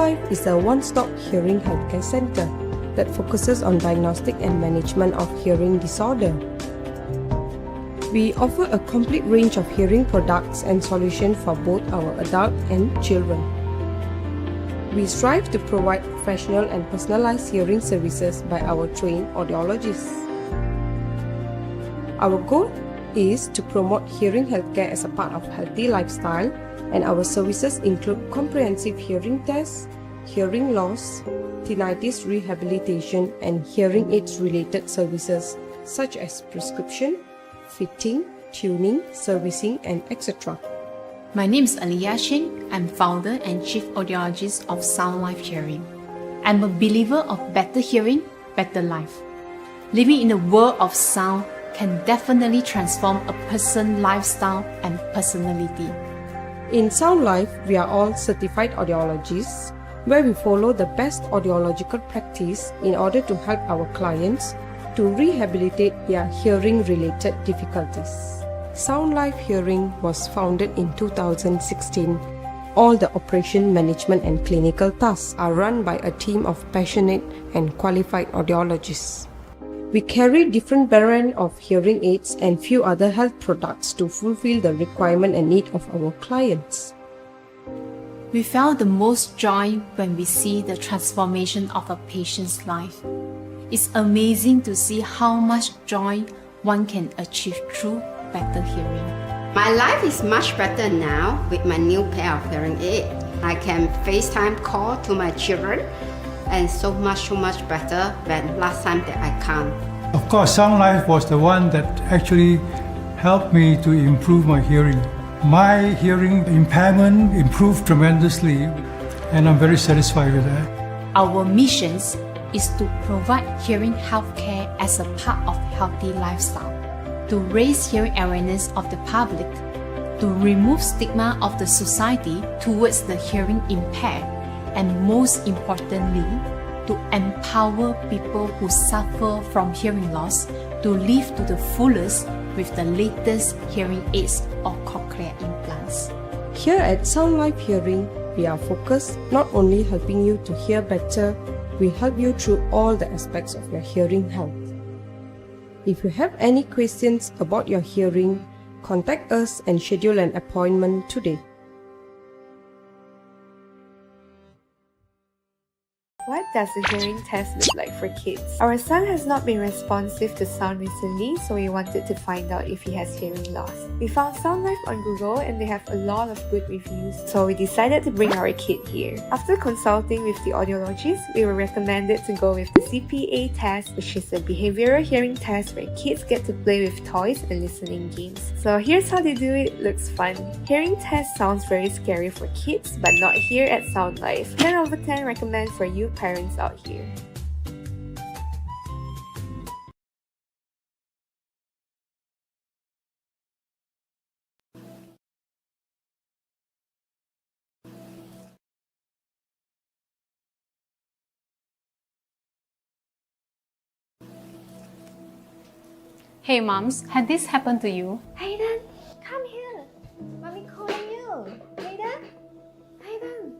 Life is a one-stop hearing healthcare center that focuses on diagnostic and management of hearing disorder. We offer a complete range of hearing products and solutions for both our adult and children. We strive to provide professional and personalized hearing services by our trained audiologists. Our goal is to promote hearing healthcare as a part of healthy lifestyle, and our services include comprehensive hearing tests, hearing loss, tinnitus rehabilitation, and hearing aids related services such as prescription, fitting, tuning, servicing, and etc. My name is Alleya. I'm founder and Chief Audiologist of Sound Life Hearing. I'm a believer of better hearing, better life. Living in a world of sound can definitely transform a person's lifestyle and personality. In Sound Life, we are all certified audiologists, where we follow the best audiological practice in order to help our clients to rehabilitate their hearing-related difficulties. Sound Life Hearing was founded in 2016. All the operation management and clinical tasks are run by a team of passionate and qualified audiologists. We carry different brands of hearing aids and few other health products to fulfill the requirement and need of our clients. We felt the most joy when we see the transformation of a patient's life. It's amazing to see how much joy one can achieve through better hearing. My life is much better now with my new pair of hearing aids. I can FaceTime call to my children, and so much better than last time that I can't. Of course, Sound Life was the one that actually helped me to improve my hearing. My hearing impairment improved tremendously, and I'm very satisfied with that. Our mission is to provide hearing healthcare as a part of healthy lifestyle, to raise hearing awareness of the public, to remove stigma of the society towards the hearing impaired, and most importantly, to empower people who suffer from hearing loss to live to the fullest with the latest hearing aids or cochlear implants. Here at Sound Life Hearing, we are focused not only helping you to hear better, we help you through all the aspects of your hearing health. If you have any questions about your hearing, contact us and schedule an appointment today. What does a hearing test look like for kids? Our son has not been responsive to sound recently, so we wanted to find out if he has hearing loss. We found Sound Life on Google and they have a lot of good reviews, so we decided to bring our kid here. After consulting with the audiologist, we were recommended to go with the CPA test, which is a behavioral hearing test where kids get to play with toys and listening games. So here's how they do it. It looks fun. Hearing test sounds very scary for kids, but not here at Sound Life. 10 over 10 recommend for you parents out here. Hey moms, had this happened to you? Hayden, come here. Mommy calling you. Hayden? Hayden.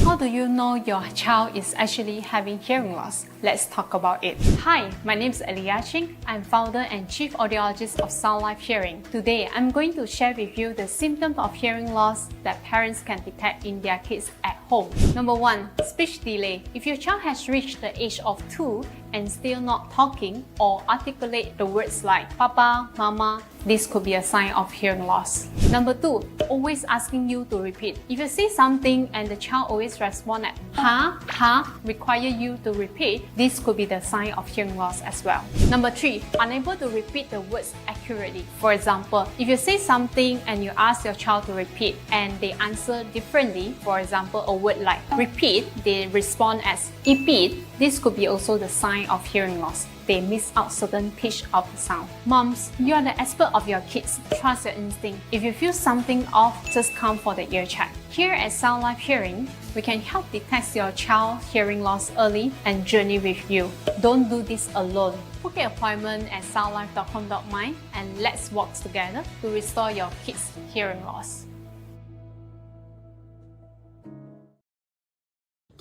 How do you know your child is actually having hearing loss? Let's talk about it. Hi, my name is Alleya. I'm founder and Chief Audiologist of Sound Life Hearing. Today, I'm going to share with you the symptoms of hearing loss that parents can detect in their kids at home. Number 1, speech delay. If your child has reached the age of 2 and still not talking or articulate the words like Papa, Mama, this could be a sign of hearing loss. Number 2, always asking you to repeat. If you say something and the child always responds at ha, require you to repeat, this could be the sign of hearing loss as well. Number 3, unable to repeat the words accurately. For example, if you say something and you ask your child to repeat and they answer differently, for example, a word like repeat, they respond as repeat, this could be also the sign of hearing loss. They miss out certain pitch of the sound. Moms, you are the expert of your kids. Trust your instinct. If you feel something off, just come for the ear check. Here at Sound Life Hearing, we can help detect your child's hearing loss early and journey with you. Don't do this alone. Book an appointment at soundlife.com.my and let's work together to restore your kids' hearing loss.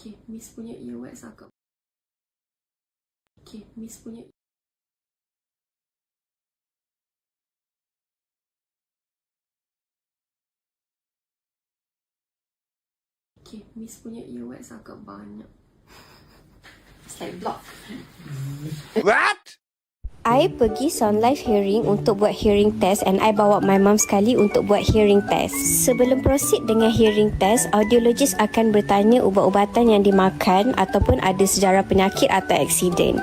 Okay, Miss punya earwax agak. Okay, Miss punya. Okay, Miss punya earwax agak banyak. It's like block. What? I pergi Sound Life Hearing untuk buat hearing test and I bawa my mum sekali untuk buat hearing test. Sebelum proceed dengan hearing test, audiologist akan bertanya ubat-ubatan yang dimakan ataupun ada sejarah penyakit atau aksiden.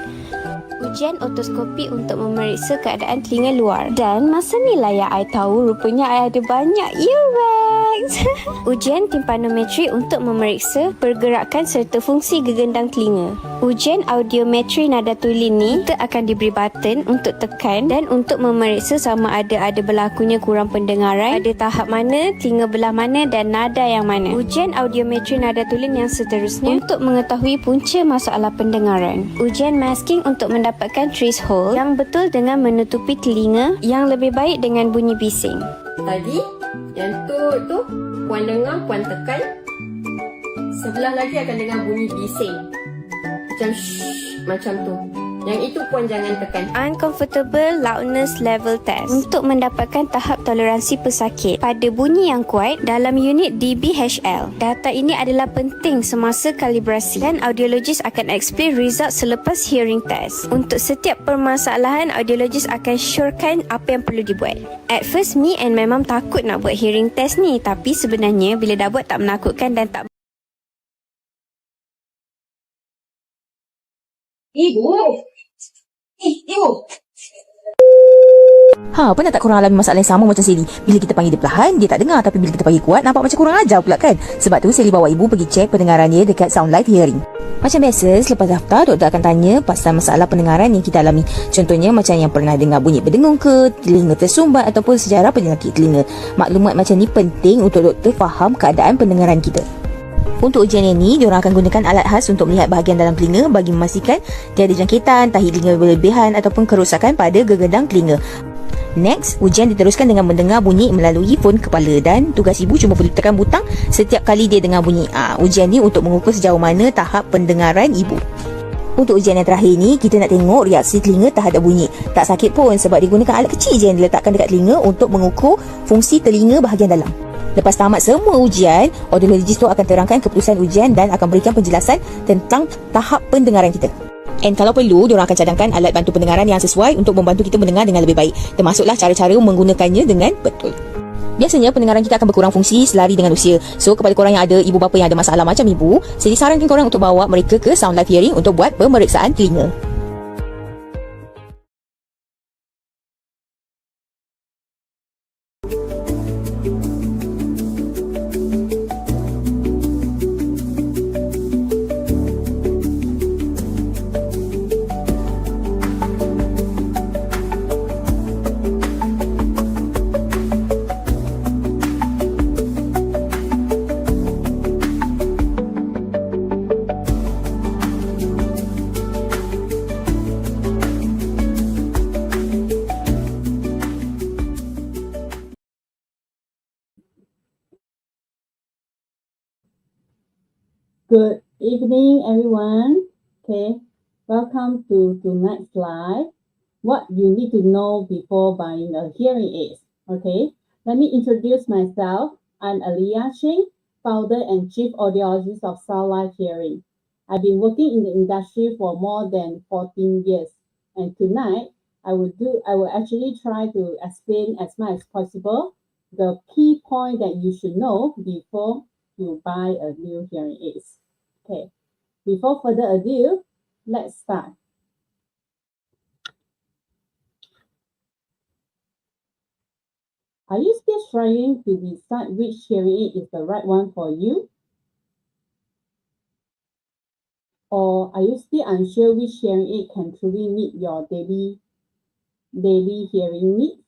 Ujian otoskopi untuk memeriksa keadaan telinga luar. Dan masa ni lah yang I tahu rupanya I ada banyak earwax. Ujian timpanometri untuk memeriksa pergerakan serta fungsi gegendang telinga. Ujian audiometri nada tuli ni, kita akan diberi button untuk tekan dan untuk memeriksa sama ada berlakunya kurang pendengaran, ada tahap mana, telinga belah mana dan nada yang mana. Ujian audiometri nada tuli yang seterusnya untuk mengetahui punca masalah pendengaran. Ujian masking untuk mendapatkan threshold yang betul dengan menutupi telinga yang lebih baik dengan bunyi bising. Tadi, yang tu puan dengar, puan tekan. Sebelah lagi akan dengar bunyi bising. Macam shh, macam tu. Yang itu puan jangan tekan. Uncomfortable loudness level test untuk mendapatkan tahap toleransi pesakit pada bunyi yang kuat dalam unit dBHL. Data ini adalah penting semasa kalibrasi dan audiologist akan explain result selepas hearing test. Untuk setiap permasalahan, audiologist akan syorkan apa yang perlu dibuat. At first, me and my mum takut nak buat hearing test ni, tapi sebenarnya bila dah buat tak menakutkan dan tak. Ibu! Ibu! Pernah tak korang alami masalah yang sama macam Sally? Bila kita panggil dia perlahan, dia tak dengar. Tapi bila kita panggil kuat, nampak macam kurang ajar pula kan? Sebab tu Sally bawa ibu pergi cek pendengaran dia dekat Sound Life Hearing. Macam biasa, selepas daftar, doktor akan tanya pasal masalah pendengaran yang kita alami. Contohnya macam yang pernah dengar bunyi berdengung ke, telinga tersumbat ataupun sejarah penyakit telinga. Maklumat macam ni penting untuk doktor faham keadaan pendengaran kita. Untuk ujian yang ni, diorang akan gunakan alat khas untuk melihat bahagian dalam telinga bagi memastikan tiada jangkitan, tahi telinga berlebihan ataupun kerosakan pada gegendang telinga. Next, ujian diteruskan dengan mendengar bunyi melalui fon kepala dan tugas ibu cuma perlu tekan butang setiap kali dia dengar bunyi. Ujian ni untuk mengukur sejauh mana tahap pendengaran ibu. Untuk ujian yang terakhir ni, kita nak tengok reaksi telinga terhadap bunyi. Tak sakit pun sebab digunakan alat kecil je yang diletakkan dekat telinga untuk mengukur fungsi telinga bahagian dalam. Lepas tamat semua ujian, audiologist tu akan terangkan keputusan ujian dan akan berikan penjelasan tentang tahap pendengaran kita. And kalau perlu, diorang akan cadangkan alat bantu pendengaran yang sesuai untuk membantu kita mendengar dengan lebih baik. Termasuklah cara-cara menggunakannya dengan betul. Biasanya pendengaran kita akan berkurang fungsi selari dengan usia. So kepada korang yang ada ibu bapa yang ada masalah macam ibu, saya sarankan korang untuk bawa mereka ke Sound Life Hearing untuk buat pemeriksaan telinga. Good evening, everyone. Okay, welcome to tonight's live. What you need to know before buying a hearing aid. Okay, let me introduce myself. I'm Alleya, founder and Chief Audiologist of Sound Life Hearing. I've been working in the industry for more than 14 years, and tonight I will actually try to explain as much as possible the key point that you should know before you buy a new hearing aid. Okay, before further ado, let's start. Are you still struggling to decide which hearing aid is the right one for you? Or are you still unsure which hearing aid can truly meet your daily hearing needs?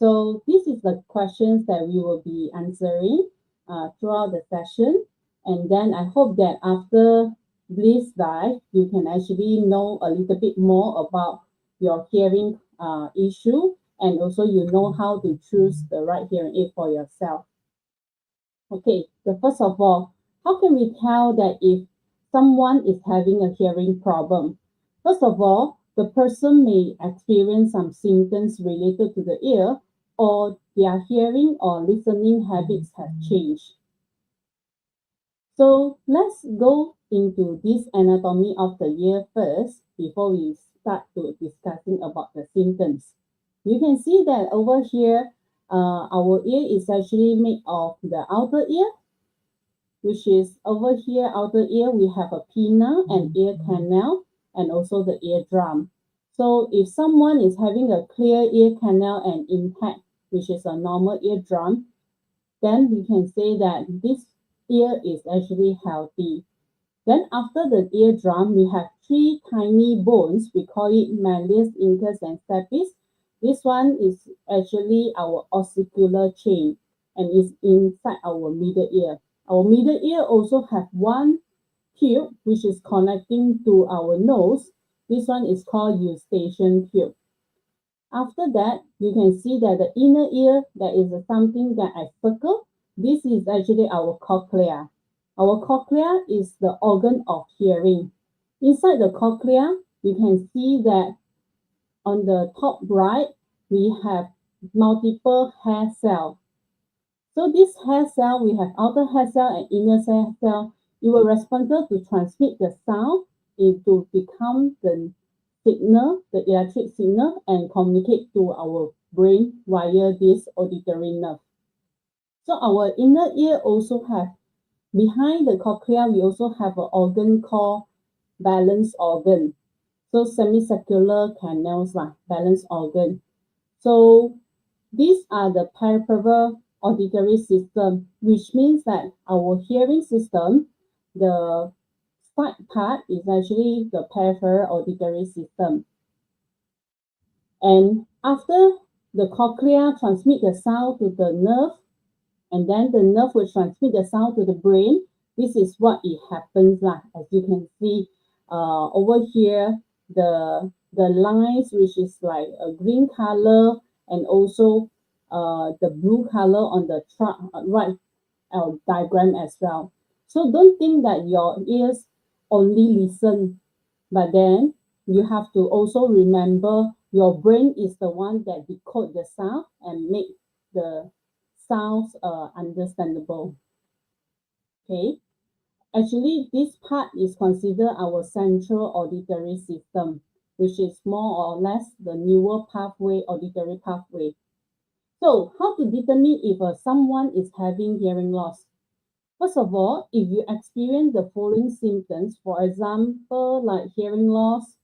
So this is the questions that we will be answering throughout the session. And then I hope that after this dive, you can actually know a little bit more about your hearing issue, and also you know how to choose the right hearing aid for yourself. Okay, so first of all, how can we tell that if someone is having a hearing problem. First of all, the person may experience some symptoms related to the ear, or their hearing or listening habits have changed. So let's go into this anatomy of the ear first before we start to discussing about the symptoms. You can see that over here, our ear is actually made of the outer ear, which is over here, outer ear, we have a pinna and ear canal, and also the eardrum. So if someone is having a clear ear canal and intact, which is a normal eardrum, then we can say that this ear is actually healthy. Then after the eardrum, we have three tiny bones. We call it malleus, incus, and stapes. This one is actually our ossicular chain and is inside our middle ear. Our middle ear also have one tube which is connecting to our nose. This one is called eustachian tube. After that, you can see that the inner ear, there is something that I circle. This is actually our cochlea. Our cochlea is the organ of hearing. Inside the cochlea, you can see that on the top right, we have multiple hair cells. So this hair cell, we have outer hair cell and inner hair cell. It will responsible to transmit the sound to become the signal, the electric signal, and communicate to our brain via this auditory nerve. So our inner ear also have, behind the cochlea, we also have an organ called balance organ. So semicircular canals, balance organ. So these are the peripheral auditory system, which means that our hearing system, the side part is actually the peripheral auditory system. And after the cochlea transmit the sound to the nerve, and then the nerve will transmit the sound to the brain. This is what it happens, as you can see over here, the lines, which is like a green color, and also the blue color on the right diagram as well. So don't think that your ears only listen, but then you have to also remember your brain is the one that decode the sound and make the sounds understandable. Okay, actually this part is considered our central auditory system, which is more or less the newer pathway, auditory pathway. So how to determine if someone is having hearing loss? First of all, if you experience the following symptoms, for example, like hearing loss,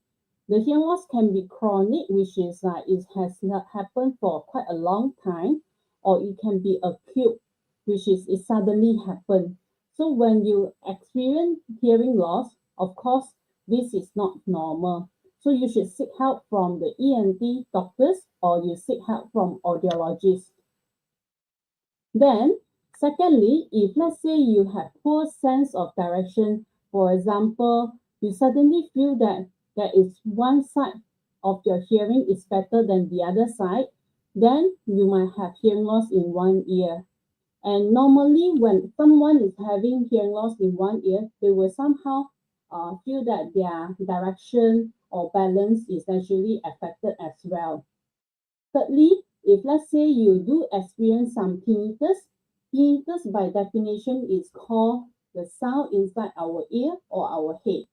the hearing loss can be chronic, which is it has not happened for quite a long time, or it can be acute, which is it suddenly happened. So when you experience hearing loss, of course, this is not normal. So you should seek help from the ENT doctors, or you seek help from audiologists. Then, secondly, if let's say you have poor sense of direction, for example, you suddenly feel that there is one side of your hearing is better than the other side, then you might have hearing loss in one ear. And normally when someone is having hearing loss in one ear, they will somehow feel that their direction or balance is actually affected as well. Thirdly, if let's say you do experience some tinnitus, tinnitus by definition is called the sound inside our ear or our head.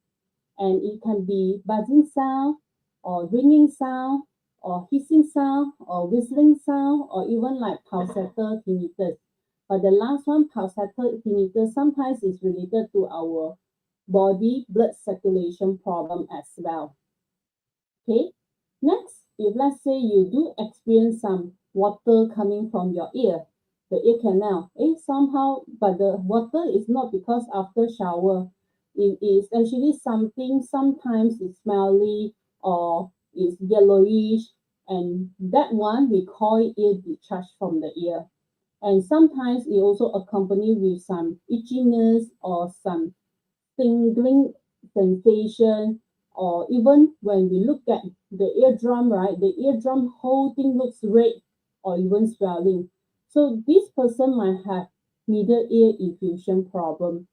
And it can be buzzing sound, or ringing sound, or hissing sound, or whistling sound, or even like pulsator tinnitus. But the last one, pulsator tinnitus, sometimes is related to our body blood circulation problem as well. Okay, next, if let's say you do experience some water coming from your ear, the ear canal, somehow, but the water is not because after shower. It is actually something, sometimes it's smelly or it's yellowish, and that one we call it ear discharge from the ear. And sometimes it also accompanied with some itchiness or some tingling sensation, or even when we look at the eardrum, right, the eardrum whole thing looks red or even swelling. So this person might have middle ear effusion problem.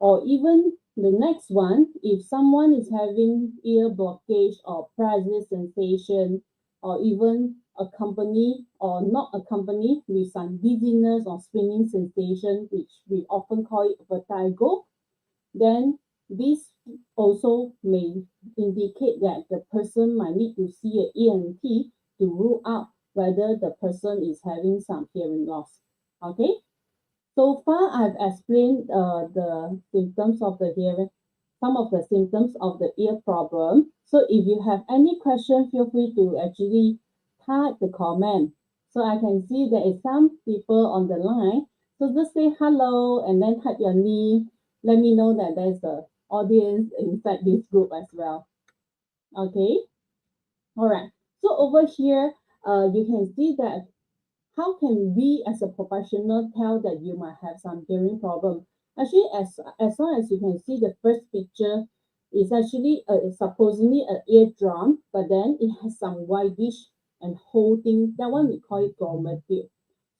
Or even the next one, if someone is having ear blockage or paralysis sensation, or even accompanied or not accompanied with some dizziness or spinning sensation, which we often call it vertigo, then this also may indicate that the person might need to see an ENT to rule out whether the person is having some hearing loss. Okay, so far I've explained the symptoms of the hearing, some of the symptoms of the ear problem. So if you have any question, feel free to actually type the comment. So I can see there is some people on the line. So just say hello and then type your name. Let me know that there's an audience inside this group as well. Okay. All right. So over here, you can see that how can we as a professional tell that you might have some hearing problem? Actually, as long as you can see the first picture is actually supposedly an eardrum, but then it has some whitish and whole thing. That one we call it grommetip.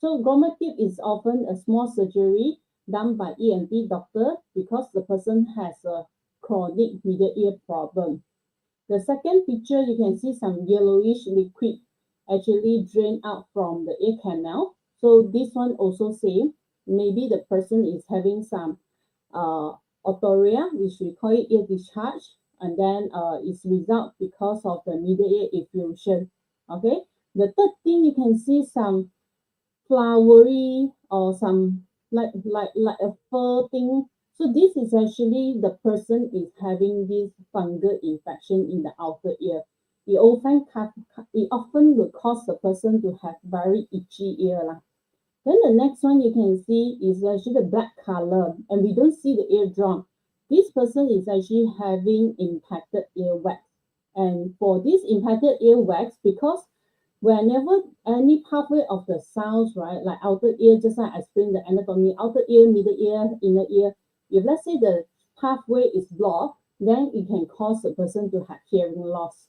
So grommetip is often a small surgery done by ENT doctor because the person has a chronic middle ear problem. The second picture, you can see some yellowish liquid actually drain out from the ear canal. So this one also same. Maybe the person is having some otorrhea, which we call it ear discharge, and then it's result because of the middle ear effusion. Okay. The third thing, you can see some flowery or some like a fur thing. So this is actually the person is having this fungal infection in the outer ear. It often will cause the person to have very itchy ear lah. Then the next one you can see is actually the black color, and we don't see the eardrum. This person is actually having impacted earwax. And for this impacted earwax, because whenever any pathway of the sounds, right, like outer ear, just like I explained the anatomy, outer ear, middle ear, inner ear, if let's say the pathway is blocked, then it can cause the person to have hearing loss.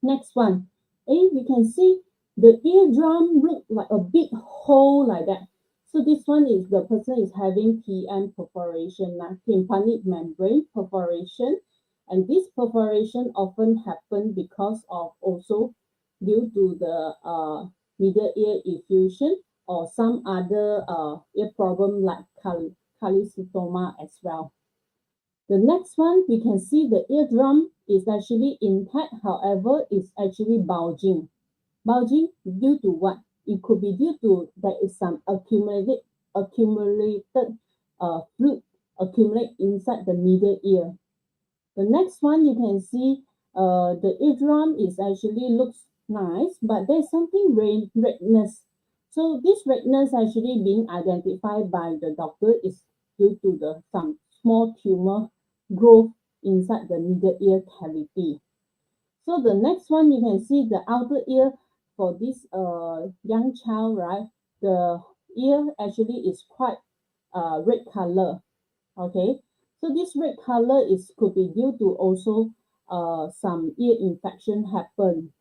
Next one, we can see the eardrum look like a big hole like that. So this one is the person is having TM perforation, tympanic membrane perforation. And this perforation often happen because of also due to the middle ear effusion or some other ear problem like calcitoma as well. The next one, we can see the eardrum is actually intact, however, it's actually bulging. Bulging due to what? It could be due to there is some accumulated fluid accumulate inside the middle ear. The next one, you can see the eardrum is actually looks nice, but there's something redness. So this redness actually being identified by the doctor is due to some small tumor growth inside the middle ear cavity. So the next one, you can see the outer ear for this young child, right? The ear actually is quite red color. Okay, so this red color could be due to also some ear infection happen.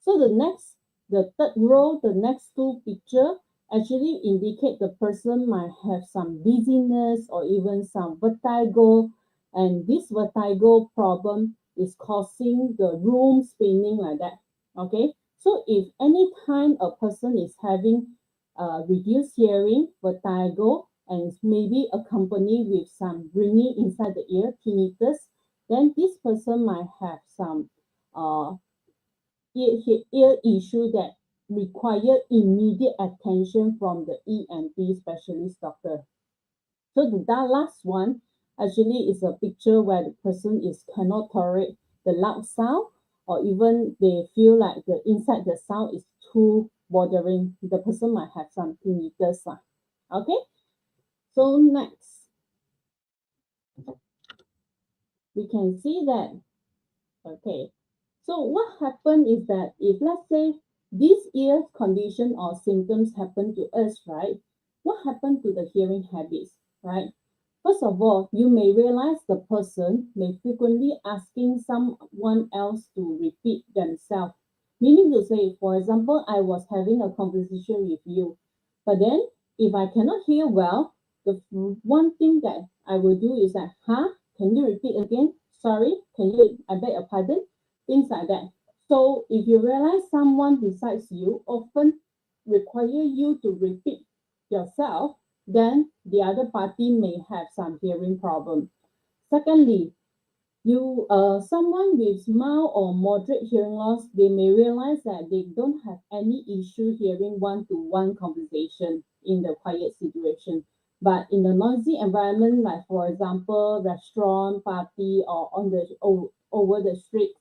So the third row, the next two picture actually indicate the person might have some dizziness or even some vertigo, and this vertigo problem is causing the room spinning like that. Okay, so if any time a person is having reduced hearing, vertigo, and maybe accompanied with some ringing inside the ear, tinnitus, then this person might have some ear issue that require immediate attention from the ENT specialist doctor. So the last one actually is a picture where the person cannot tolerate the loud sound, or even they feel like the inside the sound is too bothering. The person might have some tinnitus. Okay, so next we can see that, okay, so what happened is that if let's say this ear condition or symptoms happen to us, right, what happened to the hearing habits, right? First of all, you may realize the person may frequently asking someone else to repeat themselves. Meaning to say, for example, I was having a conversation with you, but then if I cannot hear well, the one thing that I will do is that, can you repeat again? Sorry, I beg your pardon? Things like that. So if you realize someone besides you often require you to repeat yourself, then the other party may have some hearing problem. Secondly, someone with mild or moderate hearing loss, they may realize that they don't have any issue hearing one-to-one conversation in the quiet situation. But in a noisy environment, like for example, restaurant, party, or over the street,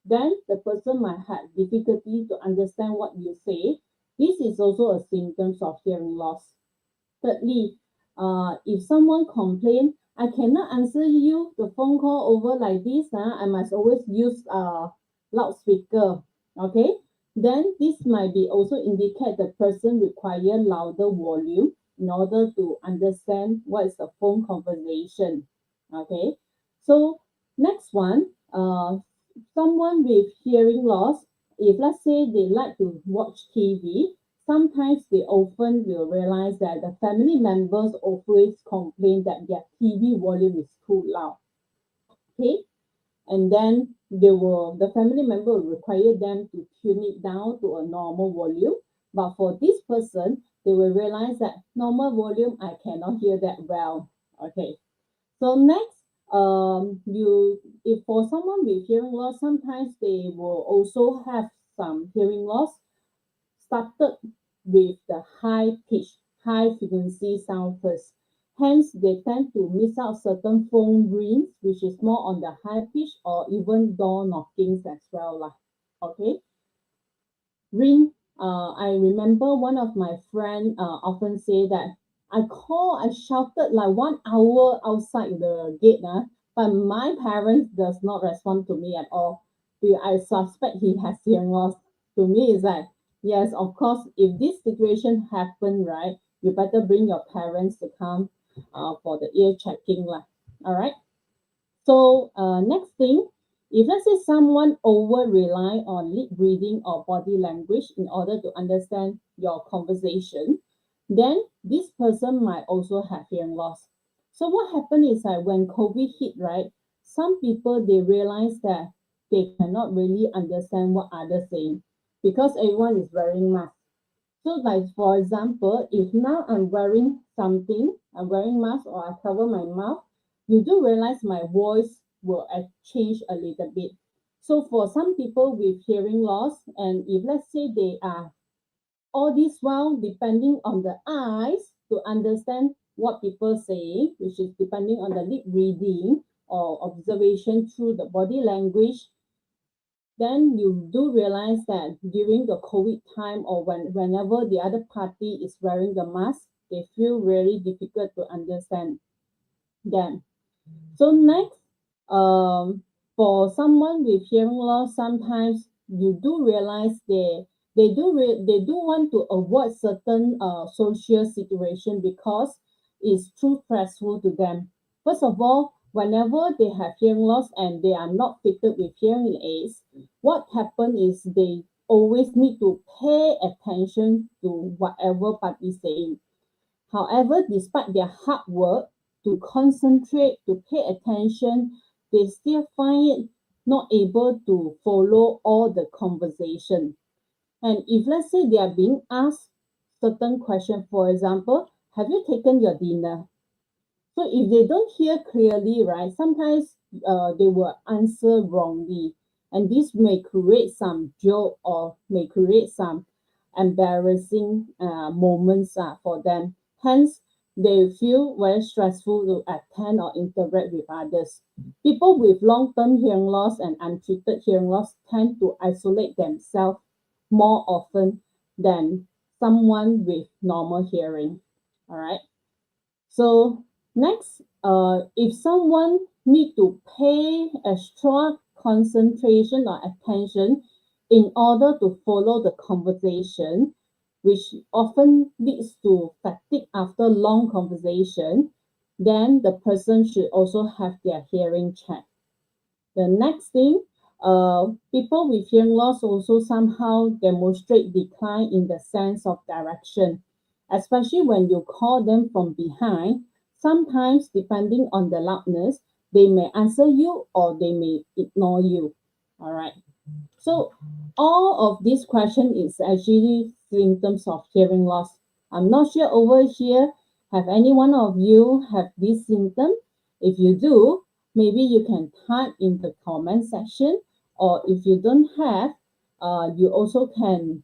then the person might have difficulty to understand what you say. This is also a symptom of hearing loss. Thirdly, if someone complain, I cannot answer you the phone call over like this, I must always use loudspeaker, okay? Then this might be also indicate the person require louder volume in order to understand what is the phone conversation, okay? So next one, someone with hearing loss, if let's say they like to watch TV, sometimes they often will realize that the family members always complain that their TV volume is too loud. Okay, and then the family member will require them to tune it down to a normal volume. But for this person, they will realize that normal volume, I cannot hear that well. Okay, so next, if for someone with hearing loss, sometimes they will also have some hearing loss started with the high pitch, high frequency sound first. Hence, they tend to miss out certain phone rings, which is more on the high pitch, or even door knockings as well. Okay. Ring, I remember one of my friend often say that I shouted like 1 hour outside the gate, but my parents does not respond to me at all. I suspect he has hearing loss. To me, is that yes, of course, if this situation happen, right, you better bring your parents to come for the ear checking, lah. All right. So next thing, if let's say someone over rely on lip reading or body language in order to understand your conversation, then this person might also have hearing loss. So what happened is that when COVID hit, right, some people they realize that they cannot really understand what others saying because everyone is wearing mask. So like for example, if now I'm wearing mask or I cover my mouth, you do realize my voice will change a little bit. So for some people with hearing loss, and if let's say they are all this while depending on the eyes to understand what people say, which is depending on the lip reading or observation through the body language, then you do realize that during the COVID time or whenever the other party is wearing the mask, they feel really difficult to understand them. So next, for someone with hearing loss, sometimes you do realize they do want to avoid certain social situation because it's too stressful to them. First of all, whenever they have hearing loss and they are not fitted with hearing aids, what happen is they always need to pay attention to whatever party is saying. However, despite their hard work to concentrate, to pay attention, they still find it not able to follow all the conversation. And if let's say they are being asked certain question, for example, have you taken your dinner? So if they don't hear clearly, right, sometimes they will answer wrongly. And this may create some joke or may create some embarrassing moments for them. Hence, they feel very stressful to attend or interact with others. People with long-term hearing loss and untreated hearing loss tend to isolate themselves more often than someone with normal hearing. All right. So next, if someone need to pay extra concentration or attention in order to follow the conversation, which often leads to fatigue after long conversation, then the person should also have their hearing checked. The next thing, people with hearing loss also somehow demonstrate decline in the sense of direction. especially when you call them from behind. Sometimes, depending on the loudness, they may answer you or they may ignore you. All right. So all of this question is actually symptoms of hearing loss. I'm not sure over here, have any one of you have this symptom? If you do, maybe you can type in the comment section, or if you don't have, you also can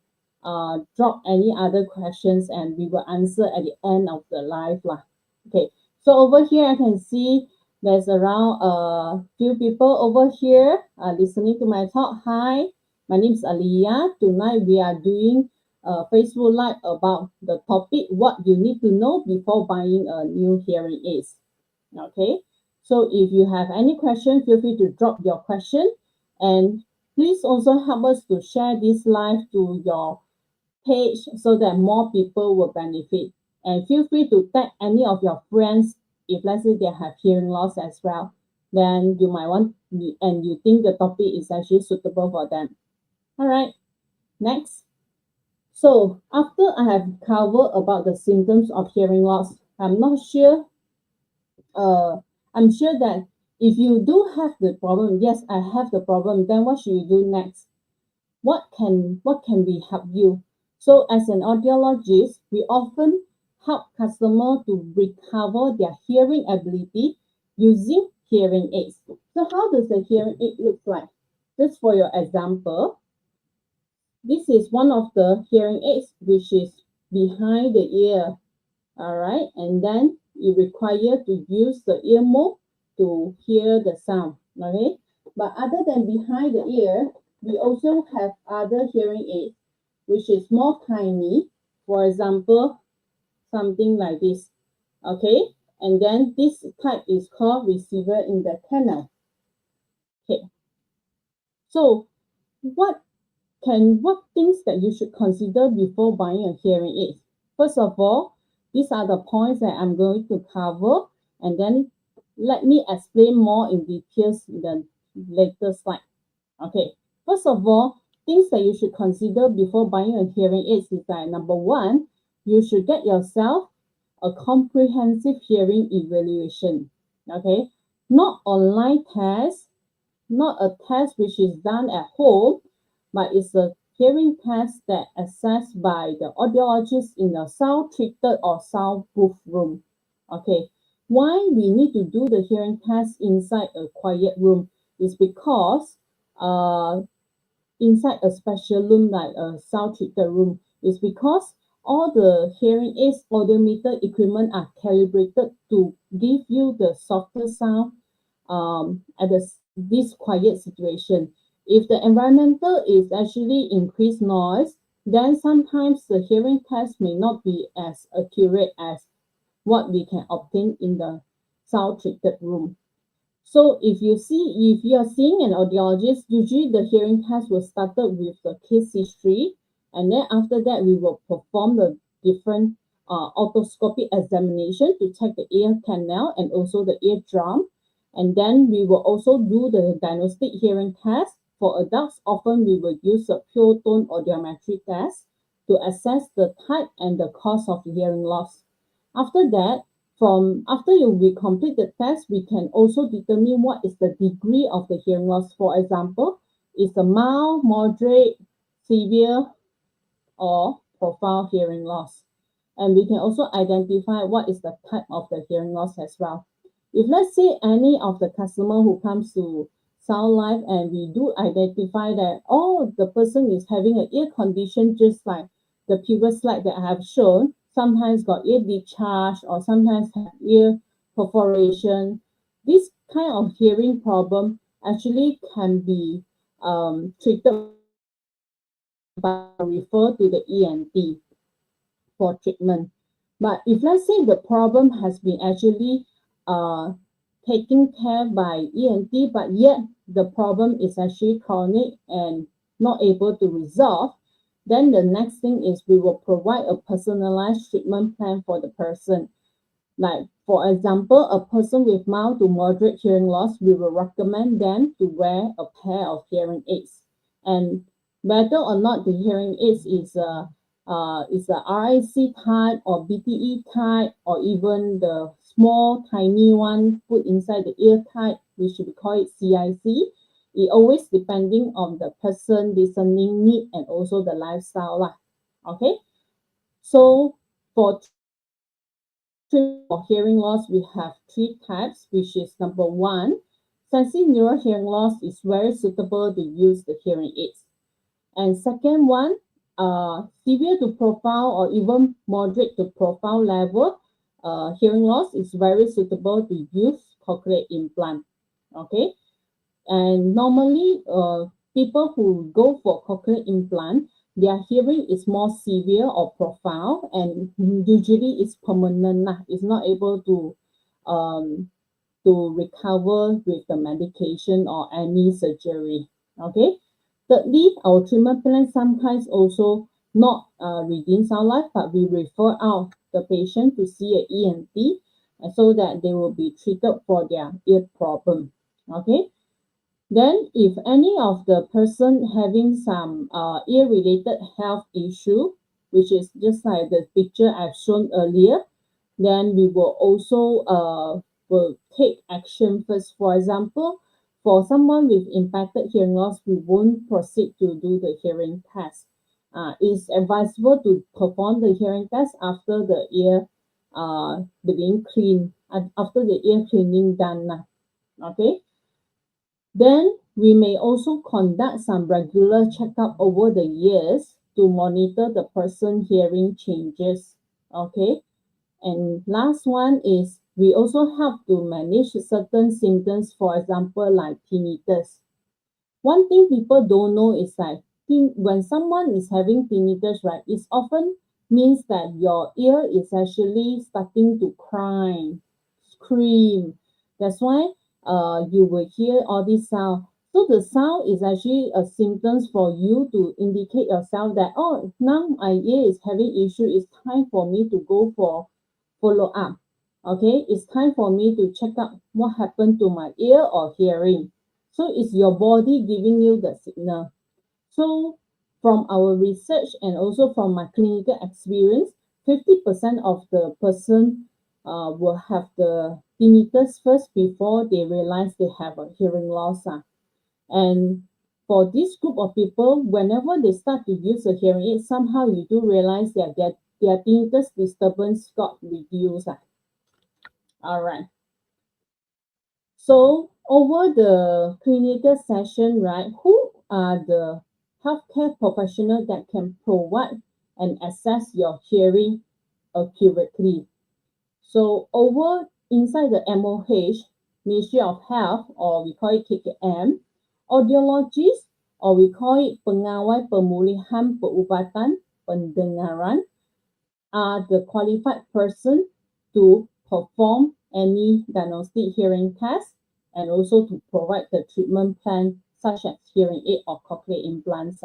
drop any other questions and we will answer at the end of the live lah. Okay, so over here I can see there's around a few people over here listening to my talk. Hi, my name is Alleya. Tonight we are doing a Facebook Live about the topic what you need to know before buying a new hearing aids. Okay, so if you have any question, feel free to drop your question, and please also help us to share this live to your page so that more people will benefit. And feel free to tag any of your friends if let's say they have hearing loss as well. Then you might want and you think the topic is actually suitable for them. All right, next. So after I have covered about the symptoms of hearing loss, I'm sure that if you do have the problem, yes, I have the problem, then what should you do next? What can we help you? So as an audiologist, we often help customers to recover their hearing ability using hearing aids. So how does a hearing aid look like? Just for your example, this is one of the hearing aids which is behind the ear. All right, and then you require to use the ear mold to hear the sound. Okay, but other than behind the ear, we also have other hearing aids which is more tiny. For example, something like this. Okay, and then this type is called receiver in the canal. Okay, so what things that you should consider before buying a hearing aid? First of all, these are the points that I'm going to cover, and then let me explain more in details in the later slide. Okay, first of all, things that you should consider before buying a hearing aid is that number one, you should get yourself a comprehensive hearing evaluation. Okay, not online test, not a test which is done at home, but it's a hearing test that assessed by the audiologist in a sound-treated or soundproof room. Okay, why we need to do the hearing test inside a quiet room is because inside a special room like a sound-treated room is because all the hearing aids audiometer equipment are calibrated to give you the softer sound at this quiet situation. If the environmental is actually increased noise, then sometimes the hearing test may not be as accurate as what we can obtain in the sound-treated room. So if you are seeing an audiologist, usually the hearing test will start with the case history, and then after that we will perform the different otoscopic examination to check the ear canal and also the eardrum, and then we will also do the diagnostic hearing test. For adults, often we will use a pure tone audiometry test to assess the type and the cause of hearing loss. After that, after we complete the test, we can also determine what is the degree of the hearing loss. For example, is a mild, moderate, severe, or profound hearing loss. And we can also identify what is the type of the hearing loss as well. If let's say any of the customer who comes to Sound Life and we do identify that, oh, the person is having an ear condition just like the previous slide that I have shown, sometimes got ear discharge or sometimes have ear perforation. This kind of hearing problem actually can be treated by refer to the ENT for treatment. But if let's say the problem has been actually taken care by ENT, but yet the problem is actually chronic and not able to resolve, then the next thing is we will provide a personalized treatment plan for the person. Like, for example, a person with mild to moderate hearing loss, we will recommend them to wear a pair of hearing aids. And whether or not the hearing aids is is a RIC type or BTE type, or even the small tiny one put inside the ear type, which we call it CIC. It always depending on the person listening need and also the lifestyle lah. Okay, so for hearing loss, we have three types, which is number one, sensorineural hearing loss is very suitable to use the hearing aids. And second one, severe to profound or even moderate to profound level hearing loss is very suitable to use cochlear implant. Okay, and normally people who go for cochlear implant, their hearing is more severe or profound, and usually it's permanent. It's not able to recover with the medication or any surgery. Okay. Thirdly, our treatment plan sometimes also not within Sound Life, but we refer out the patient to see an ENT so that they will be treated for their ear problem. Okay. Then, if any of the person having some ear-related health issue, which is just like the picture I've shown earlier, then we will also will take action first. For example, for someone with impacted hearing loss, we won't proceed to do the hearing test. It's advisable to perform the hearing test after the ear being cleaned, after the ear cleaning done. Okay. Then we may also conduct some regular checkup over the years to monitor the person hearing changes. Okay. And last one is we also help to manage certain symptoms, for example, like tinnitus. One thing people don't know is like when someone is having tinnitus, right, it often means that your ear is actually starting to cry, scream. That's why you will hear all this sound. So the sound is actually a symptoms for you to indicate yourself that, oh, now my ear is having issue. It's time for me to go for follow up. Okay, it's time for me to check out what happened to my ear or hearing. So it's your body giving you the signal. So from our research and also from my clinical experience, 50% of the person will have the tinnitus first before they realize they have a hearing loss. And for this group of people, whenever they start to use a hearing aid, somehow you do realize that their tinnitus disturbance got reduced. All right. So over the clinical session, right, who are the healthcare professionals that can provide and assess your hearing accurately? So over inside the MOH, Ministry of Health, or we call it KKM, audiologists, or we call it Pengawai Pemulihan Perubatan Pendengaran, are the qualified person to perform any diagnostic hearing test and also to provide the treatment plan such as hearing aid or cochlear implants.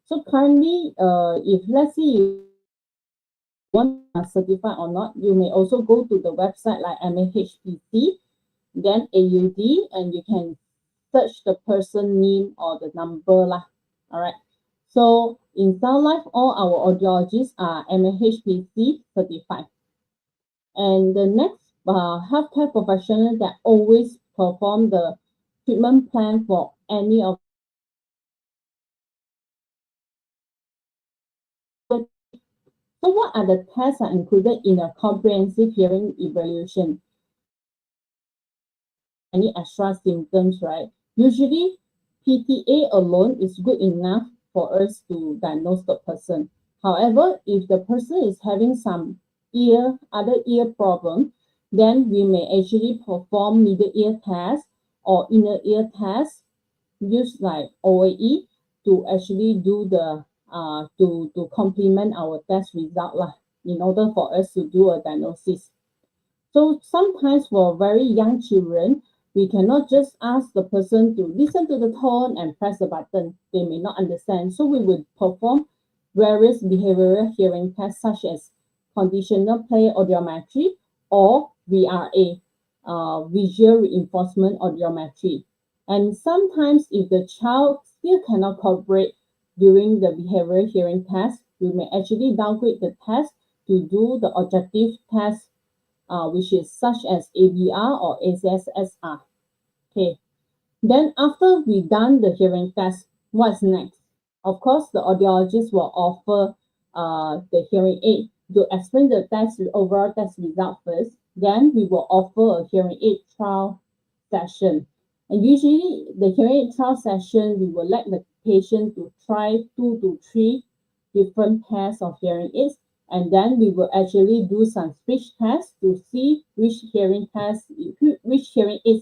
So currently, if let's say you want to certify or not, you may also go to the website like MAHPC, then AUD, and you can search the person name or the number lah. All right. So in Sound Life, all our audiologists are MAHPC certified. And the next healthcare professional that always perform the treatment plan for any of. So what are the tests are included in a comprehensive hearing evaluation? Any extra symptoms, right? Usually PTA alone is good enough for us to diagnose the person. However, if the person is having some other ear problem, then we may actually perform middle ear test or inner ear test, use like OAE to actually do the to complement our test result lah, in order for us to do a diagnosis. So sometimes for very young children, we cannot just ask the person to listen to the tone and press the button. They may not understand. So we will perform various behavioral hearing tests such as conditional play audiometry or VRA, visual reinforcement audiometry. And sometimes if the child still cannot cooperate during the behavioral hearing test, we may actually downgrade the test to do the objective test, which is such as ABR or ACSSR. Okay. Then after we done the hearing test, what's next? Of course, the audiologist will offer the hearing aid to explain the overall test result first. Then we will offer a hearing aid trial session. And usually the hearing aid trial session, we will let the patient to try 2 to 3 different pairs of hearing aids. And then we will actually do some speech tests to see which hearing aids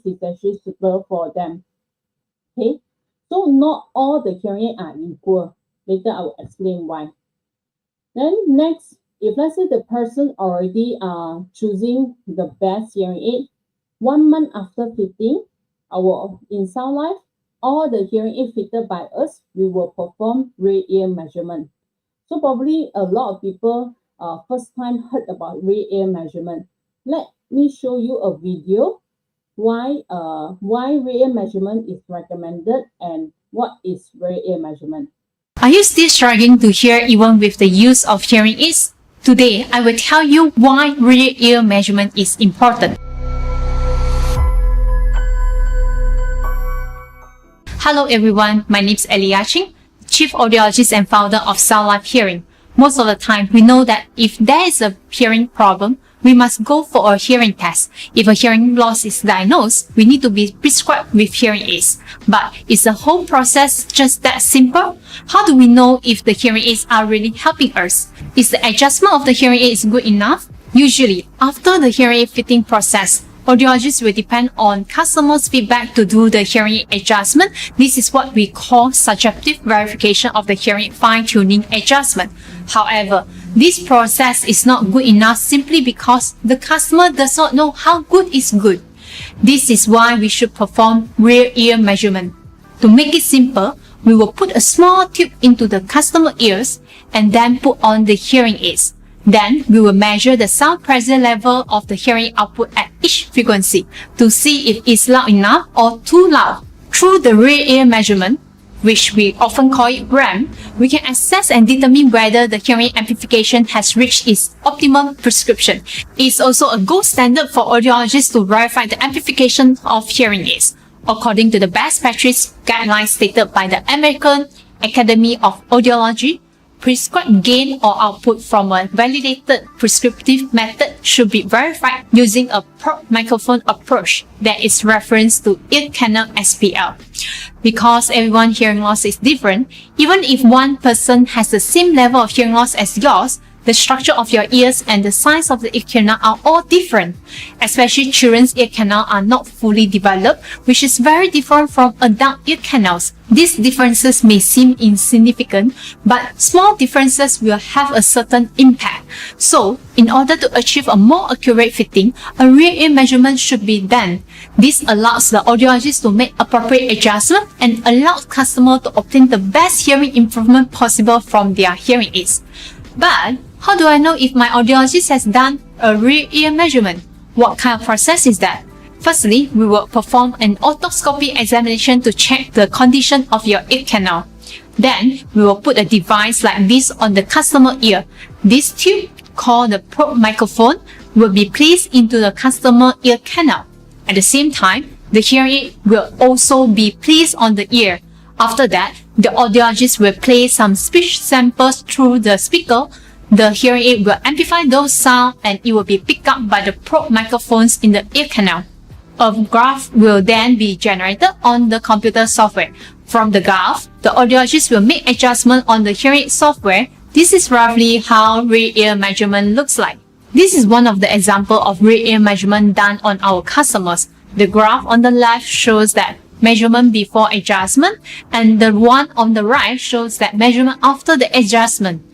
is actually suitable for them. Okay, so not all the hearing aids are equal. Later I will explain why. Then next, if let's say the person already choosing the best hearing aid, 1 month after fitting, in Sound Life, all the hearing aid fitted by us, we will perform rear ear measurement. So probably a lot of people first time heard about rear ear measurement. Let me show you a video why rear ear measurement is recommended and what is rear ear measurement. Are you still struggling to hear even with the use of hearing aids? Today, I will tell you why rear ear measurement is important. Hello everyone, my name is Alleya, Chief Audiologist and founder of Sound Life Hearing. Most of the time, we know that if there is a hearing problem, we must go for a hearing test. If a hearing loss is diagnosed, we need to be prescribed with hearing aids. But is the whole process just that simple? How do we know if the hearing aids are really helping us? Is the adjustment of the hearing aids good enough? Usually, after the hearing aid fitting process, audiologists will depend on customers' feedback to do the hearing aid adjustment. This is what we call subjective verification of the hearing aid fine-tuning adjustment. However, this process is not good enough simply because the customer does not know how good is good. This is why we should perform rear ear measurement. To make it simple, we will put a small tube into the customer ears and then put on the hearing aids. Then we will measure the sound pressure level of the hearing output at each frequency to see if it's loud enough or too loud. Through the rear ear measurement, which we often call it RAM, we can assess and determine whether the hearing amplification has reached its optimum prescription. It's also a gold standard for audiologists to verify the amplification of hearing aids, according to the best practice guidelines stated by the American Academy of Audiology. Prescribed gain or output from a validated prescriptive method should be verified using a probe microphone approach that is referenced to ear canal SPL. Because everyone's hearing loss is different, even if one person has the same level of hearing loss as yours, the structure of your ears and the size of the ear canal are all different. Especially children's ear canal are not fully developed, which is very different from adult ear canals. These differences may seem insignificant, but small differences will have a certain impact. So, in order to achieve a more accurate fitting, a rear ear measurement should be done. This allows the audiologist to make appropriate adjustment and allows customers to obtain the best hearing improvement possible from their hearing aids. But how do I know if my audiologist has done a rear ear measurement? What kind of process is that? Firstly, we will perform an otoscopy examination to check the condition of your ear canal. Then, we will put a device like this on the customer ear. This tube, called the probe microphone, will be placed into the customer ear canal. At the same time, the hearing aid will also be placed on the ear. After that, the audiologist will play some speech samples through the speaker. The hearing aid will amplify those sounds and it will be picked up by the probe microphones in the ear canal. A graph will then be generated on the computer software. From the graph, the audiologist will make adjustment on the hearing aid software. This is roughly how rear ear measurement looks like. This is one of the examples of rear ear measurement done on our customers. The graph on the left shows that measurement before adjustment, and the one on the right shows that measurement after the adjustment.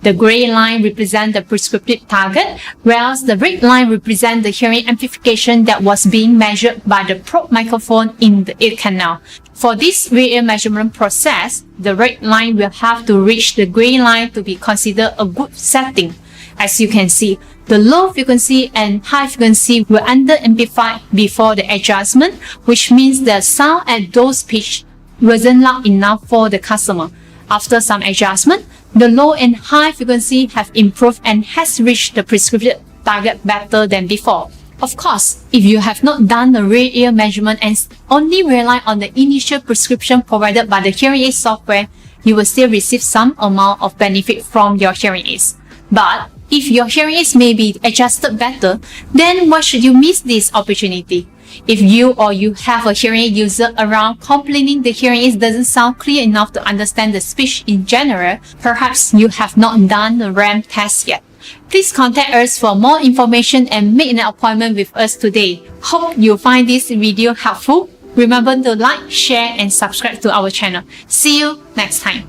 The gray line represents the prescriptive target, whereas the red line represents the hearing amplification that was being measured by the probe microphone in the ear canal. For this rear ear measurement process, the red line will have to reach the gray line to be considered a good setting. As you can see, the low frequency and high frequency will under-amplify before the adjustment, which means the sound at those pitch wasn't loud enough for the customer. After some adjustment, The low and high frequency have improved and has reached the prescribed target better than before. Of course, if you have not done the rear ear measurement and only rely on the initial prescription provided by the hearing aid software, you will still receive some amount of benefit from your hearing aids. But if your hearing aids may be adjusted better, then why should you miss this opportunity? If you or you have a hearing aid user around complaining the hearing aids doesn't sound clear enough to understand the speech in general, perhaps you have not done the RAM test yet. Please contact us for more information and make an appointment with us today. Hope you find this video helpful. Remember to like, share, and subscribe to our channel. See you next time.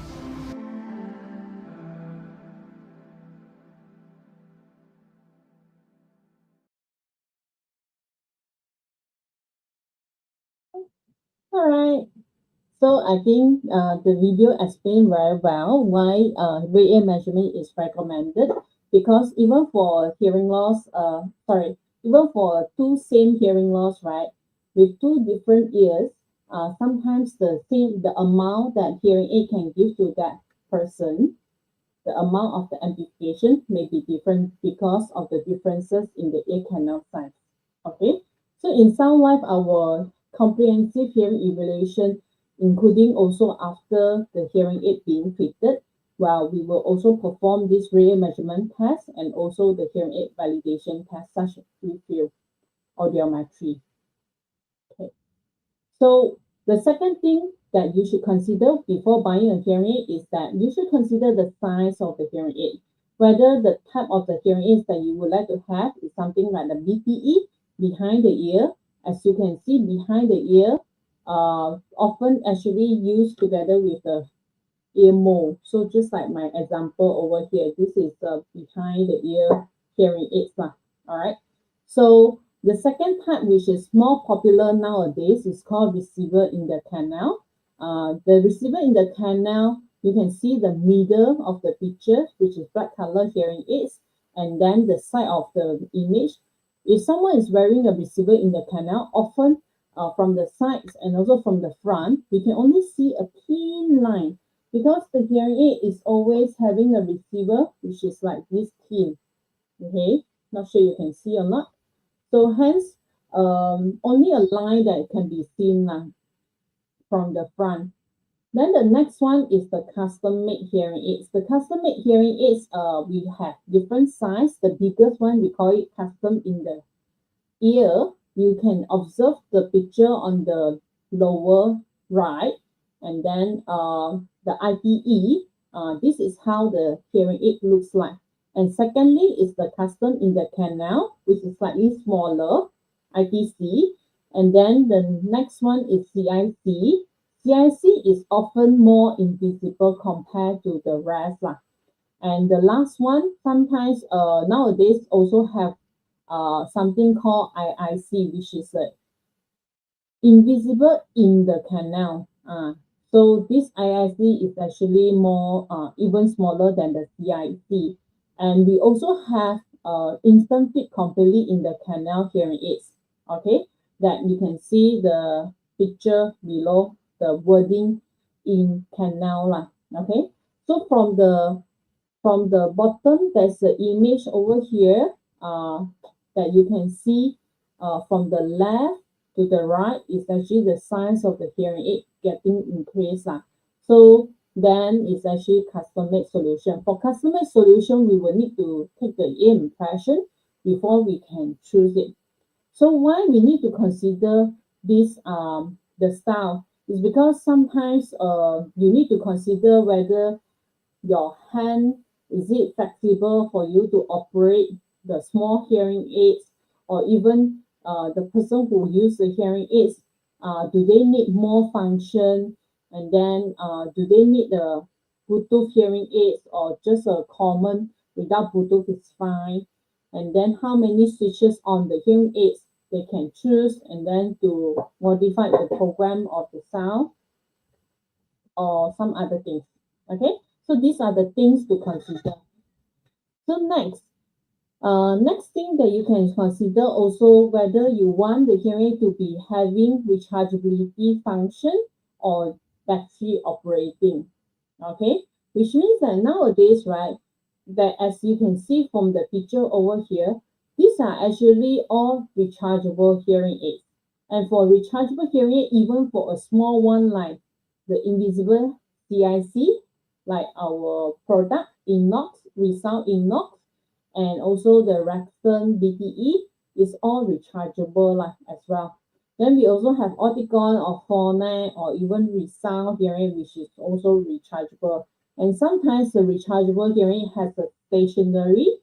Alright, so I think the video explained very well why rear ear measurement is recommended, because even for hearing loss, even for two same hearing loss, right, with two different ears, sometimes the amount that hearing aid can give to that person, the amount of the amplification may be different because of the differences in the ear canal size. Okay, so in Sound Life, our comprehensive hearing evaluation, including also after the hearing aid being fitted, well, we will also perform this rear measurement test and also the hearing aid validation test, such as field audiometry. Okay, so the second thing that you should consider before buying a hearing aid is that you should consider the size of the hearing aid, whether the type of the hearing aids that you would like to have is something like the BTE, behind the ear. As you can see, behind the ear, often actually used together with the ear mole. So just like my example over here, this is the behind the ear hearing aids. All right. So the second type, which is more popular nowadays, is called receiver in the canal. The receiver in the canal, you can see the middle of the picture, which is black color hearing aids, and then the side of the image. If someone is wearing a receiver in the canal, often from the sides and also from the front, we can only see a thin line, because the hearing aid is always having a receiver, which is like this thin. Okay, not sure you can see or not. So hence, only a line that can be seen from the front. Then the next one is the custom-made hearing aids. The custom-made hearing aids, we have different size. The biggest one, we call it custom in the ear. You can observe the picture on the lower right, and then the IPE. This is how the hearing aid looks like. And secondly is the custom in the canal, which is slightly smaller, ITC. And then the next one is CIC. CIC is often more invisible compared to the rest. And the last one, sometimes nowadays also have something called IIC, which is invisible in the canal. So this IIC is actually more even smaller than the CIC. And we also have instant fit completely in the canal hearing aids. Okay, that you can see the picture below, the wording in canal. Okay, so from the bottom, there's the image over here that you can see from the left to the right is actually the size of the hearing aid getting increased. So then it's actually custom-made solution. For custom-made solution, we will need to take the ear impression before we can choose it. So why we need to consider this the style is because sometimes you need to consider whether your hand is it flexible for you to operate the small hearing aids, or even the person who use the hearing aids, do they need more function, and then do they need the Bluetooth hearing aids, or just a common without Bluetooth is fine, and then how many switches on the hearing aids they can choose, and then to modify the program of the sound or some other things. Okay, so these are the things to consider. So next thing that you can consider also whether you want the hearing aid to be having rechargeability function or battery operating. Okay, which means that nowadays, right, that as you can see from the picture over here, these are actually all rechargeable hearing aids. And for rechargeable hearing aid, even for a small one like the invisible CIC, like our product Inox, Resound Inox, and also the Rexton BTE is all rechargeable as well. Then we also have Oticon or Phonak or even Resound hearing, which is also rechargeable. And sometimes the rechargeable hearing has a stationary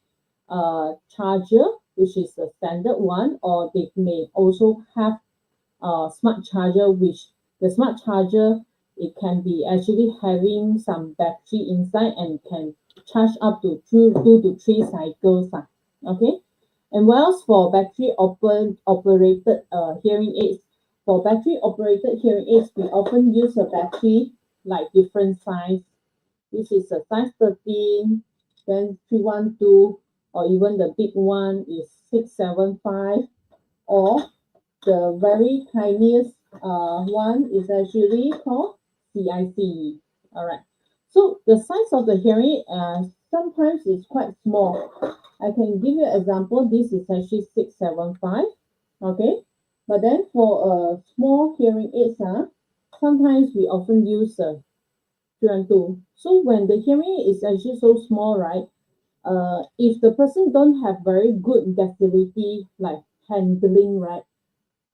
charger, which is the standard one, or they may also have a smart charger, which the smart charger, it can be actually having some battery inside and can charge up to two to three cycles. Okay. And whilst for operated hearing aids, for battery operated hearing aids, we often use a battery like different size. This is a size 13, then 312, or even the big one is 675, or the very tiniest one is actually called CIC. All right. So the size of the hearing aid sometimes is quite small. I can give you an example. This is actually 675. Okay. But then for a small hearing aids, sometimes we often use 312. So when the hearing aid is actually so small, right? If the person don't have very good dexterity, like handling, right,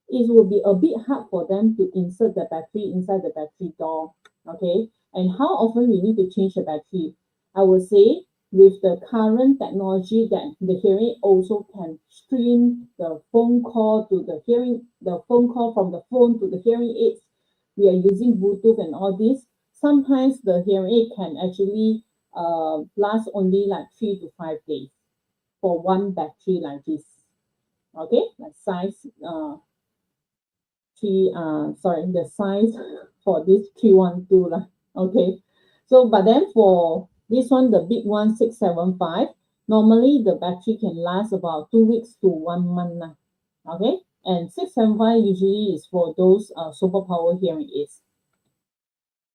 it will be a bit hard for them to insert the battery inside the battery door. Okay. And how often we need to change the battery? I would say with the current technology that the hearing also can stream the phone call to the phone call from the phone to the hearing aids. We are using Bluetooth and all this. Sometimes the hearing aid can actually last only like 3 to 5 days for one battery like this. Okay, like size the size for this 312 lah. Okay, so but then for this one, the big one 675, normally the battery can last about 2 weeks to 1 month lah. Okay, and 675 usually is for those superpower hearing aids.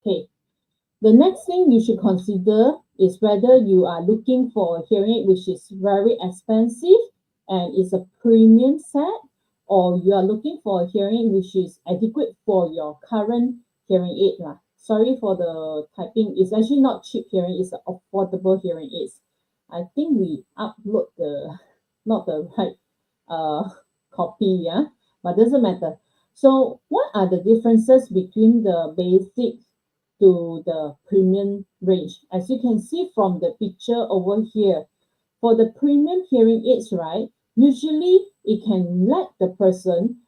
Okay, the next thing you should consider is whether you are looking for a hearing aid which is very expensive and is a premium set, or you are looking for a hearing aid which is adequate for your current hearing aid lah. Sorry for the typing. It's actually not cheap hearing, it's an affordable hearing aids. I think we upload the not the right copy, yeah, but doesn't matter. So what are the differences between the basic to the premium range? As you can see from the picture over here, for the premium hearing aids, right, usually it can let the person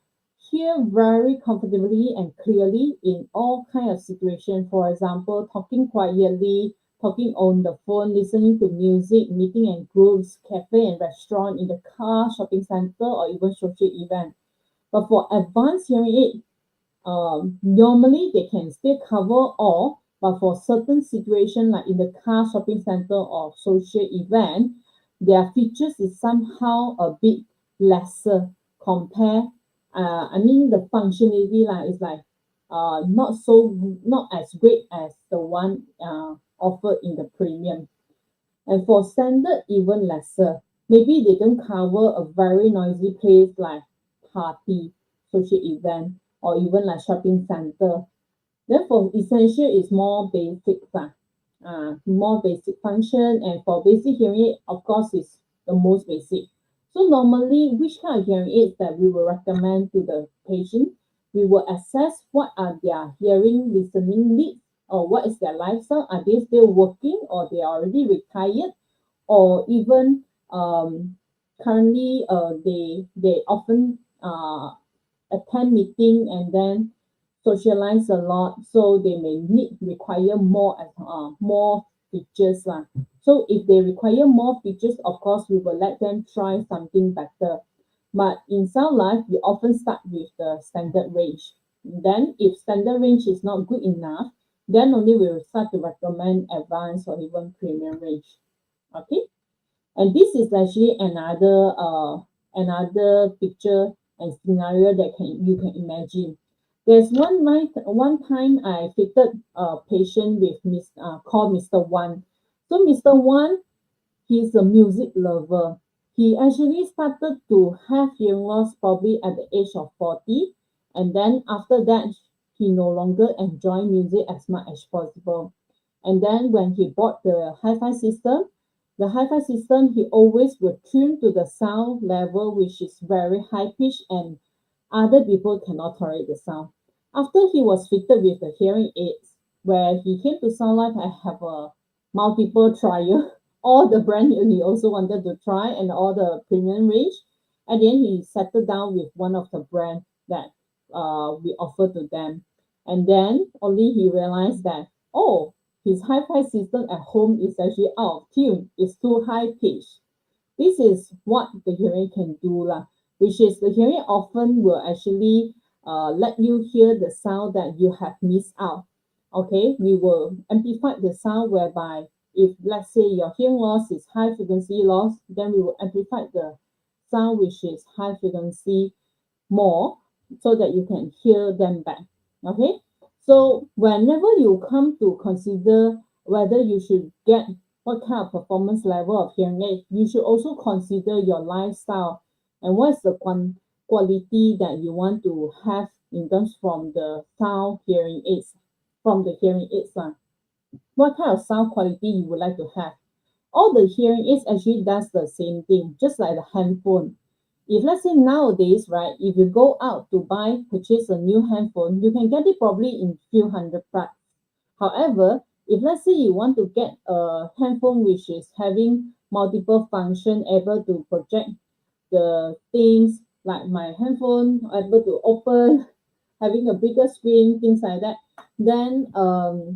hear very comfortably and clearly in all kind of situations. For example, talking quietly, talking on the phone, listening to music, meeting in groups, cafe and restaurant, in the car, shopping center, or even social event. But for advanced hearing aid, normally they can still cover all, but for certain situations like in the car, shopping center, or social event, their features is somehow a bit lesser compare. I mean the functionality is like not as great as the one offered in the premium. And for standard, even lesser. Maybe they don't cover a very noisy place like party, social event, or even like shopping center. Therefore, essential is more basic, more basic function. And for basic hearing aid, of course, is the most basic. So normally, which kind of hearing aids that we will recommend to the patient? We will assess what are their hearing listening needs, or what is their lifestyle. Are they still working, or they are already retired, or even currently they often attend meeting and then socialize a lot, so they may require more features lah. So if they require more features, of course we will let them try something better. But in Sound Life, we often start with the standard range. Then if standard range is not good enough, then only we will start to recommend advanced or even premium range. Okay, and this is actually another picture and scenario that you can imagine. There's one time I fitted a patient with called Mr. Wan. So Mr. Wan, he's a music lover. He actually started to have hearing loss probably at the age of 40, and then after that, he no longer enjoy music as much as possible. And then when he bought the hi-fi system, he always would tune to the sound level, which is very high pitch, and other people cannot tolerate the sound. After he was fitted with the hearing aids, where he came to Sound Life, I have a multiple trial, all the brand new he also wanted to try, and all the premium range. At the end, he settled down with one of the brand that we offer to them. And then only he realized that, oh, his hi-fi system at home is actually out of tune. It's too high pitched. This is what the hearing can do lah, which is the hearing often will actually let you hear the sound that you have missed out. Okay, we will amplify the sound whereby if let's say your hearing loss is high frequency loss, then we will amplify the sound which is high frequency more so that you can hear them back. Okay, so whenever you come to consider whether you should get what kind of performance level of hearing aid, you should also consider your lifestyle and what's the quality that you want to have in terms from the sound hearing aids, from the hearing aids. What kind of sound quality you would like to have. All the hearing aids actually does the same thing, just like the handphone. If let's say nowadays, right, if you go out to purchase a new handphone, you can get it probably in few hundred bucks. However, if let's say you want to get a handphone which is having multiple function, able to project the things like my handphone, able to open, having a bigger screen, things like that, then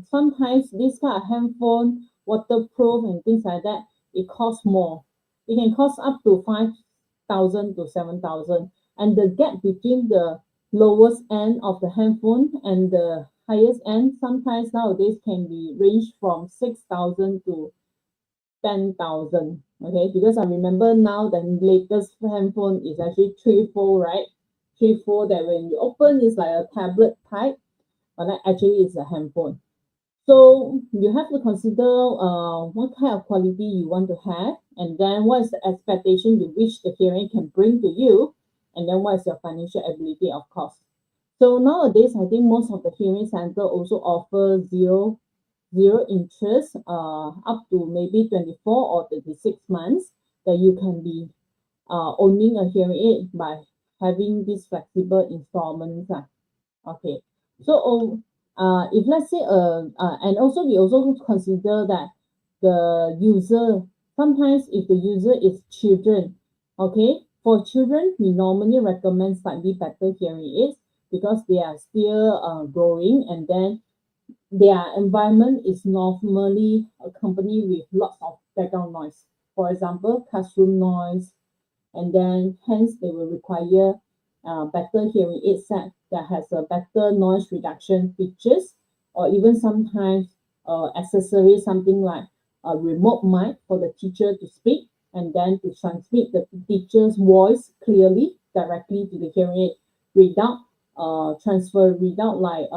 sometimes this kind of handphone, waterproof and things like that, it costs more. It can cost up to 5,000 to 7,000. And the gap between the lowest end of the handphone and the highest end sometimes nowadays can be ranged from 6,000 to 10,000. Okay, because I remember now the latest handphone is actually 3-fold, right? 3-fold that when you open is like a tablet type, but that actually is a handphone. So you have to consider what kind of quality you want to have, and then what is the expectation you wish the hearing can bring to you, and then what is your financial ability, of course. So nowadays, I think most of the hearing center also offer zero interest up to maybe 24 or 36 months that you can be owning a hearing aid by having these flexible installments. Okay, so if let's say and also we also consider that the user, sometimes if the user is children, okay, for children we normally recommend slightly better hearing aids because they are still growing, and then their environment is normally accompanied with lots of background noise. For example, classroom noise, and then hence they will require better hearing aid set that has a better noise reduction features, or even sometimes accessories, something like a remote mic for the teacher to speak and then to transmit the teacher's voice clearly directly to the hearing aid without without like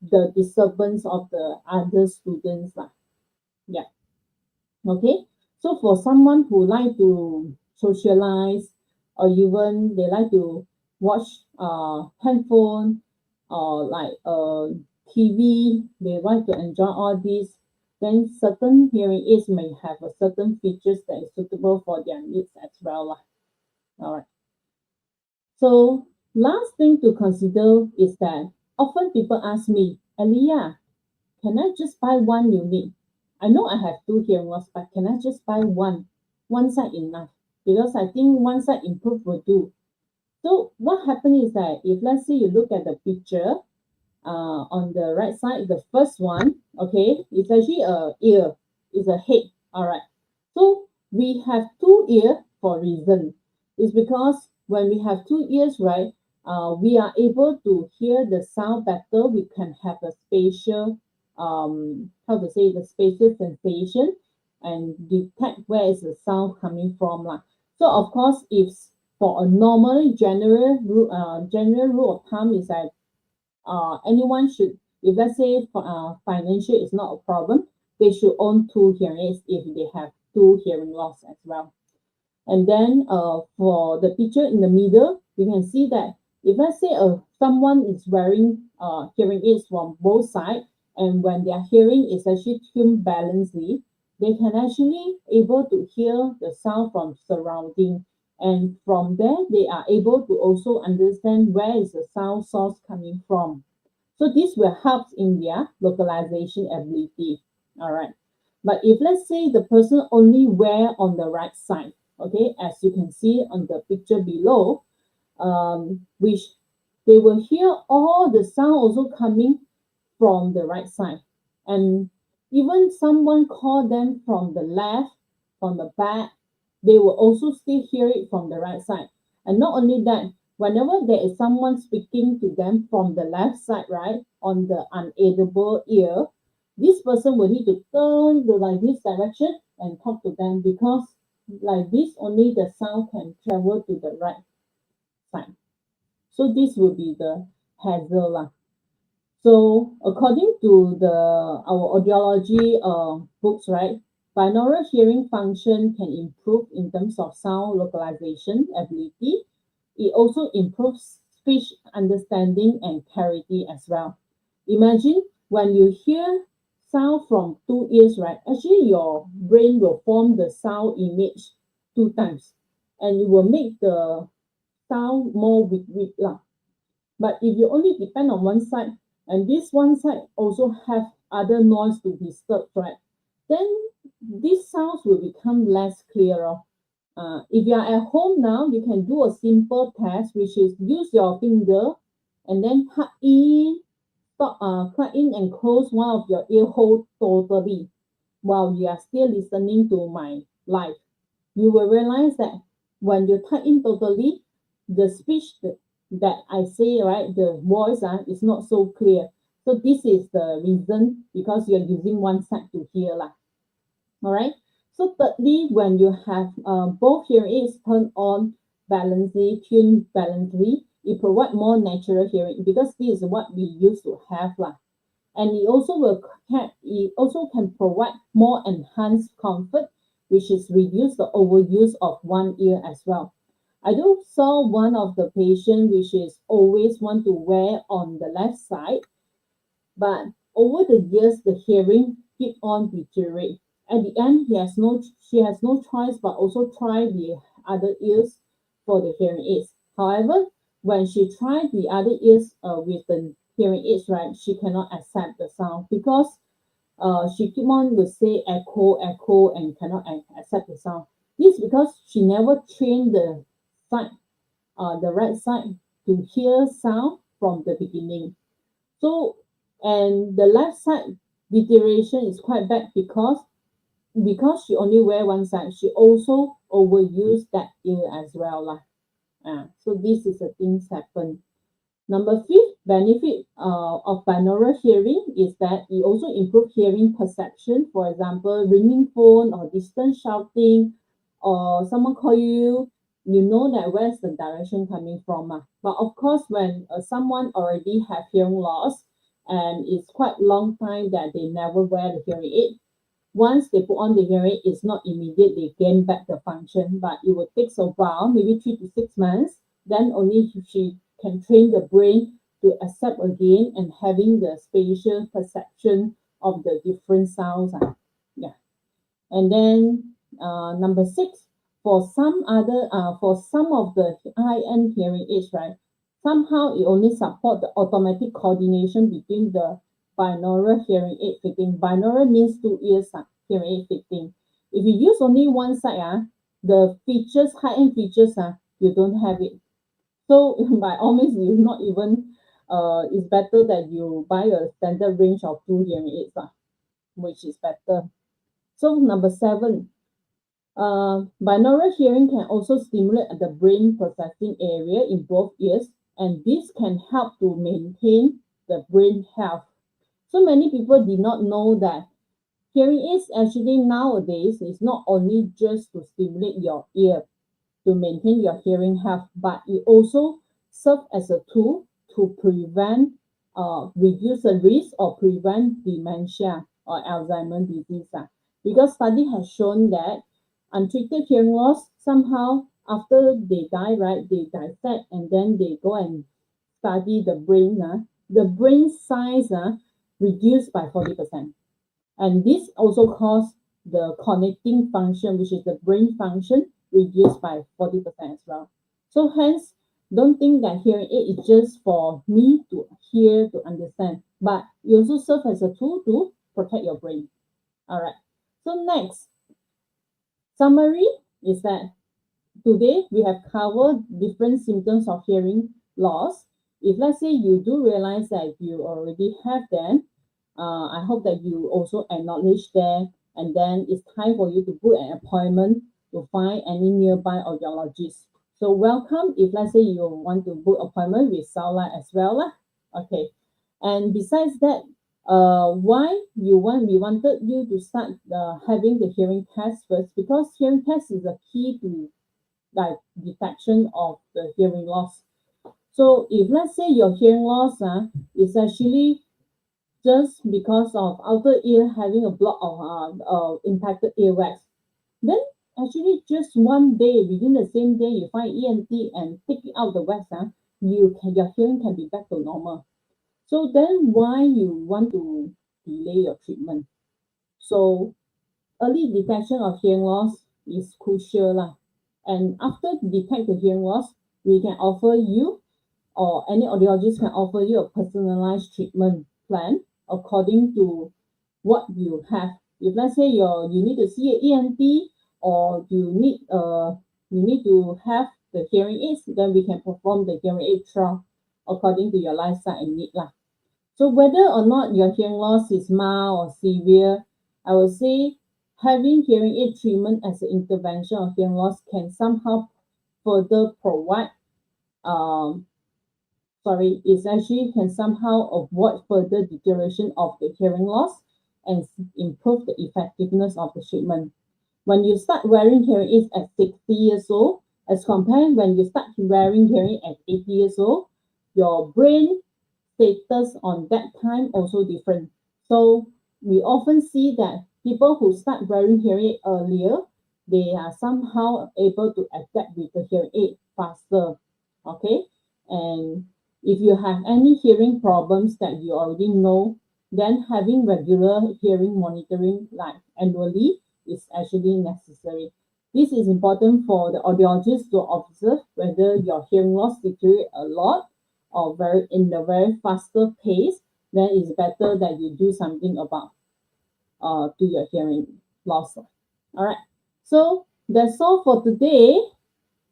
the disturbance of the other students. Yeah. Okay. So for someone who like to socialize, or even they like to watch handphone or like TV, they like to enjoy all these, then certain hearing aids may have a certain features that is suitable for their needs as well. All right. So last thing to consider is that often people ask me, Alleya, can I just buy one unit? I know I have 2 hearing loss, but can I just buy one? One side enough? Because I think one side improved will do. So what happened is that if let's say you look at the picture on the right side, the first one, okay, it's actually a ear, it's a head. All right. So we have 2 ears for a reason. It's because when we have 2 ears, right, we are able to hear the sound better. We can have a spatial how to say, the spatial sensation and detect where is the sound coming from. So of course, if for a normal general rule of thumb is that anyone should, if let's say financial is not a problem, they should own two hearing aids if they have two hearing loss as well. And then for the picture in the middle, you can see that if let's say someone is wearing hearing aids from both sides, and when their hearing is actually tuned balancedly, they can actually able to hear the sound from surrounding. And from there, they are able to also understand where is the sound source coming from. So this will help in their localization ability. All right. But if let's say the person only wear on the right side, okay, as you can see on the picture below, which they will hear all the sound also coming from the right side. And even someone call them from the left, from the back, they will also still hear it from the right side. And not only that, whenever there is someone speaking to them from the left side, right, on the unaudible ear, this person will need to turn to like this direction and talk to them, because like this only the sound can travel to the right side. So this will be the hazard lah. So according to our audiology books, right, binaural hearing function can improve in terms of sound localization ability. It also improves speech understanding and clarity as well. Imagine when you hear sound from two ears, right? Actually, your brain will form the sound image two times, and it will make the sound more weak lah. But if you only depend on one side, and this one side also have other noise to disturb, right, then these sounds will become less clearer. If you are at home now, you can do a simple test, which is use your finger and then plug in and close one of your ear holes totally while you are still listening to my live. You will realize that when you plug in totally, the speech that I say, right, the voice is not so clear. So this is the reason, because you're using one side to hear lah. All right. So thirdly, when you have both hearing aids turned on balancedly, tuned balancedly, it provides more natural hearing, because this is what we used to have lah. And it also can provide more enhanced comfort, which is reduce the overuse of one ear as well. I do saw one of the patient which is always want to wear on the left side, but over the years the hearing keep on deteriorate. At the end, she has no choice but also try the other ears for the hearing aids. However, when she tried the other ears with the hearing aids, right, she cannot accept the sound, because she keep on to say echo, and cannot accept the sound. This is because she never trained the right side to hear sound from the beginning. So, and the left side deterioration is quite bad, because she only wear one side, she also overuse that ear as well lah. So this is the things happen. Number 5th benefit of binaural hearing is that it also improves hearing perception. For example, ringing phone or distant shouting, or someone call you, you know that where's the direction coming from. But of course, when someone already have hearing loss, and it's quite long time that they never wear the hearing aid, once they put on the hearing aid, it's not immediate they gain back the function, but it will take a while, maybe 3 to 6 months. Then only she can train the brain to accept again and having the spatial perception of the different sounds. Yeah. And then number 6, for some of the high-end hearing aids, right, somehow it only support the automatic coordination between the binaural hearing aid fitting. Binaural means 2 ears hearing aid fitting. If you use only one side, the features, high-end features, you don't have it. So by all means, you not even, it's better that you buy a standard range of 2 hearing aids, which is better. So number 7, binaural hearing can also stimulate the brain processing area in both ears, and this can help to maintain the brain health. So many people did not know that hearing aids actually nowadays is not only just to stimulate your ear to maintain your hearing health, but it also serves as a tool to prevent reduce the risk or prevent dementia or Alzheimer's disease. Because study has shown that untreated hearing loss, somehow after they die, right, they dissect and then they go and study the brain. The brain size reduced by 40%. And this also caused the connecting function, which is the brain function, reduced by 40% as well. So hence, don't think that hearing aid is just for me to hear, to understand, but it also serves as a tool to protect your brain. All right. So next, summary is that today we have covered different symptoms of hearing loss. If let's say you do realize that you already have them, I hope that you also acknowledge them, and then it's time for you to book an appointment to find any nearby audiologist. So welcome if let's say you want to book appointment with Soundlife as well. Okay. And besides that, why we wanted you to start having the hearing test first, because hearing test is a key to like detection of the hearing loss. So if let's say your hearing loss is actually just because of outer ear having a block of impacted earwax, then actually just one day, within the same day, you find ENT and take out the wax, your hearing can be back to normal. So then why you want to delay your treatment? So early detection of hearing loss is crucial. And after detect the hearing loss, we can offer you, or any audiologist can offer you a personalized treatment plan according to what you have. If let's say you need to see an ENT, or you need to have the hearing aids, then we can perform the hearing aid trial according to your lifestyle and need. So whether or not your hearing loss is mild or severe, I would say having hearing aid treatment as an intervention of hearing loss can somehow further provide, it actually can somehow avoid further deterioration of the hearing loss and improve the effectiveness of the treatment. When you start wearing hearing aids at 60 years old, as compared when you start wearing hearing at 80 years old, your brain status on that time also different. So we often see that people who start wearing hearing aid earlier, they are somehow able to adapt with the hearing aid faster. Okay, and if you have any hearing problems that you already know, then having regular hearing monitoring like annually is actually necessary. This is important for the audiologist to observe whether your hearing loss deteriorates a lot or in a very faster pace. Then it's better that you do something about to your hearing loss. All right. So that's all for today.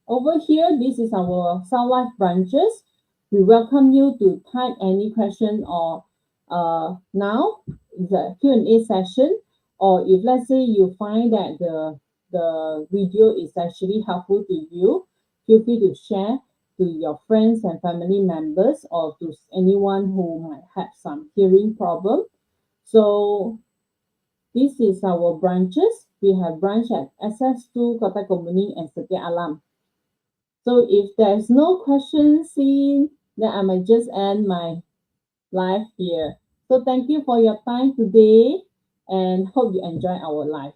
Over here, this is our Soundlife branches. We welcome you to type any question or now is a Q&A session, or if let's say you find that the video is actually helpful to you, feel free to share to your friends and family members or to anyone who might have some hearing problem. So this is our branches. We have branch at SS2, Kota Kemuning, and Setia Alam. So if there's no questions seen, then I might just end my live here. So thank you for your time today and hope you enjoy our live.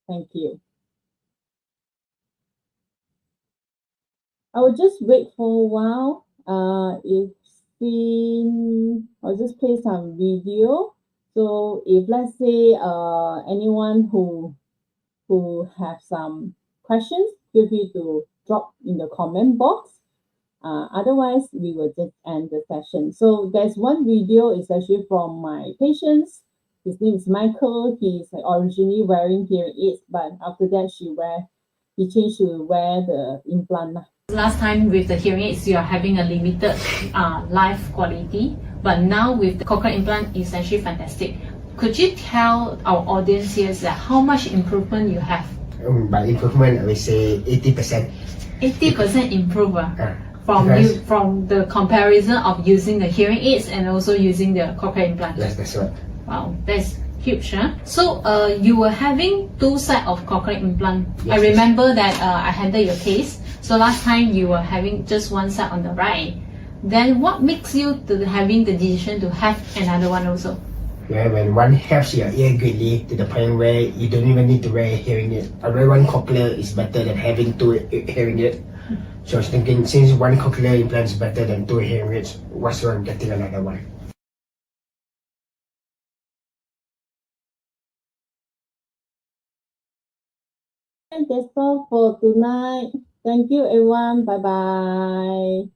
Thank you. I will just wait for a while. I'll just play some video. So if let's say anyone who have some questions, feel free to drop in the comment box. Otherwise, we will just end the session. So there's one video, it's actually from my patients. His name is Michael. He's originally wearing hearing aids, but after that he changed to wear the implant. Last time with the hearing aids, you are having a limited life quality, but now with the cochlear implant, it's actually fantastic. Could you tell our audience here that how much improvement you have? By improvement, I will say 80%. 80% improve from the comparison of using the hearing aids and also using the cochlear implant. Yes, that's right. Wow, that's huge. So you were having two sets of cochlear implant. Yes, I remember that I handled your case. So last time you were having just one side on the right, Then what makes you to having the decision to have another one also? Yeah, when one helps your ear greatly to the point where you don't even need to wear a hearing aid. A wear one cochlear is better than having two hearing aids. So I was thinking, since one cochlear implant is better than two hearing aids, what's wrong with getting another one? And that's all for tonight. Thank you, everyone. Bye bye.